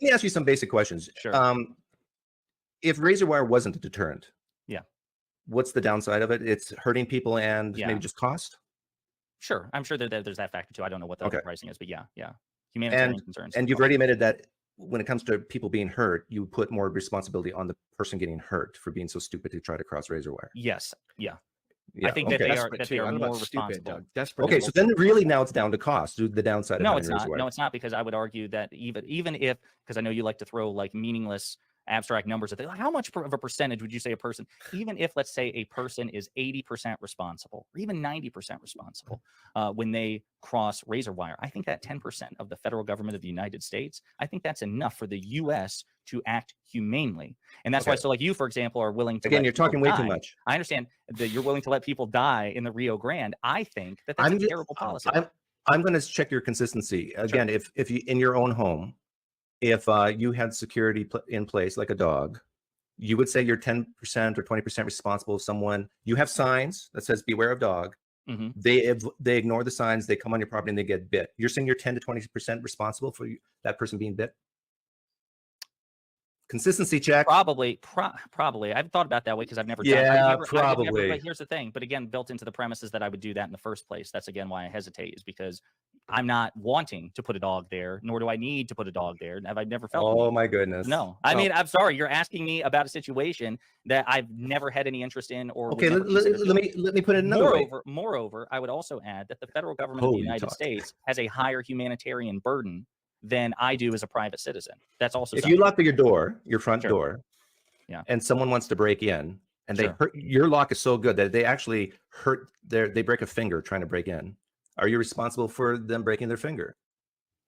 me ask you some basic questions. Sure. If razor wire wasn't a deterrent, Yeah. what's the downside of it? It's hurting people and Yeah. maybe just cost? Sure. I'm sure that there's that factor too. I don't know what the Okay. pricing is, but yeah. Humanitarian And concerns. you've already admitted that when it comes to people being hurt, you put more responsibility on the person getting hurt for being so stupid to try to cross razor wire. Yes. Yeah. Yeah, I think okay. that they are more responsible. Okay, so then really now it's down to cost. The downside of No, having it's razor not. wire. No, it's not, because I would argue that even if, because I know you like to throw like meaningless abstract numbers at how much of a percentage would you say a person, even if let's say a person is 80% responsible or even 90% responsible when they cross razor wire, I think that 10% of the federal government of the United States, I think that's enough for the U.S. to act humanely. And that's why, so like you, for example, are willing to, again, you're talking way too much. I understand that you're willing to let people die in the Rio Grande. I think that that's a terrible policy. I'm going to check your consistency. Again, Sure. if you, in your own home, if you had security in place like a dog, you would say you're 10% or 20% responsible if someone, you have signs that says beware of dog. Mm-hmm. They ignore the signs, they come on your property and they get bit. You're saying you're 10 to 20% responsible for that person being bit? Consistency check. Probably. I've thought about that way because I've never done it. Probably. But here's the thing. But again, built into the premises that I would do that in the first place. That's again why I hesitate, is because I'm not wanting to put a dog there, nor do I need to put a dog there. I've never felt. Oh my goodness. No, I mean, I'm sorry. You're asking me about a situation that I've never had any interest in, or okay. Let me put it another way. Moreover, I would also add that the federal government of the United States has a higher humanitarian burden than I do as a private citizen. That's also if you lock your door, your front Sure. door, yeah, and someone wants to break in, and Sure. they hurt, your lock is so good that they actually hurt they break a finger trying to break in. Are you responsible for them breaking their finger?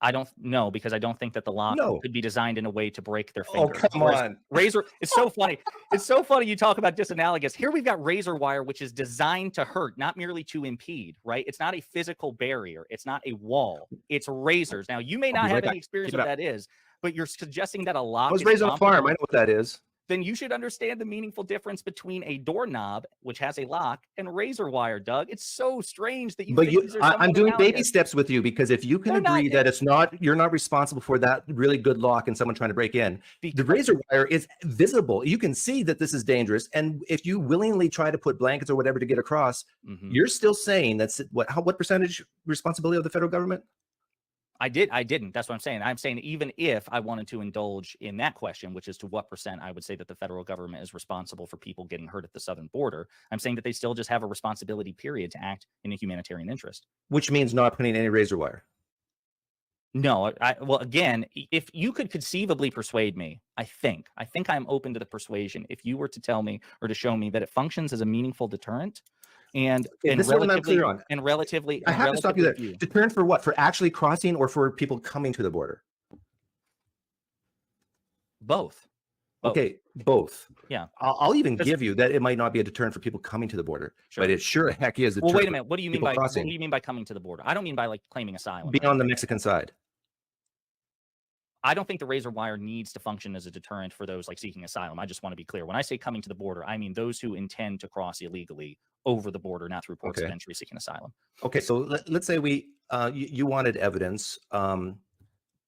I don't know, because I don't think that the lock could be designed in a way to break their finger. Oh, come on. Razor, it's so funny. It's so funny you talk about disanalogous. Here we've got razor wire, which is designed to hurt, not merely to impede, right? It's not a physical barrier. It's not a wall. It's razors. Now, you may not have any experience with what that is, but you're suggesting that a lock I was raised on a farm. I know what that is. Then you should understand the meaningful difference between a doorknob, which has a lock, and razor wire, Doug. It's so strange that you. But I'm doing baby steps with you, because if you can agree that it's not, you're not responsible for that really good lock and someone trying to break in. The razor wire is visible. You can see that this is dangerous, and if you willingly try to put blankets or whatever to get across, you're still saying that's what percentage responsibility of the federal government? I didn't. That's what I'm saying. I'm saying even if I wanted to indulge in that question, which is to what percent I would say that the federal government is responsible for people getting hurt at the southern border, I'm saying that they still just have a responsibility, period, to act in a humanitarian interest. Which means not putting any razor wire. No, well, again, if you could conceivably persuade me, I think I'm open to the persuasion. If you were to tell me or to show me that it functions as a meaningful deterrent, and relatively, I have to stop you there. Deterrent for what? For actually crossing, or for people coming to the border? Both. Okay, both. Yeah. I'll even give you that it might not be a deterrent for people coming to the border, but it sure heck is. Well, wait a minute. What do you mean by crossing? What do you mean by coming to the border? I don't mean by like claiming asylum. Being on the Mexican side. I don't think the razor wire needs to function as a deterrent for those like seeking asylum. I just want to be clear. When I say coming to the border, I mean those who intend to cross illegally over the border, not through ports of entry seeking asylum. Okay, so let's say you wanted evidence.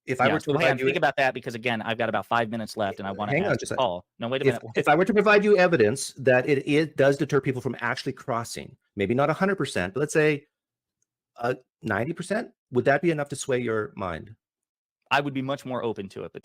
If I were to provide you, think about that, because again, I've got about 5 minutes left, and I want to hang on just Paul. No, wait a minute. If I were to provide you evidence that it does deter people from actually crossing, maybe not 100%, but let's say 90%, would that be enough to sway your mind? I would be much more open to it. But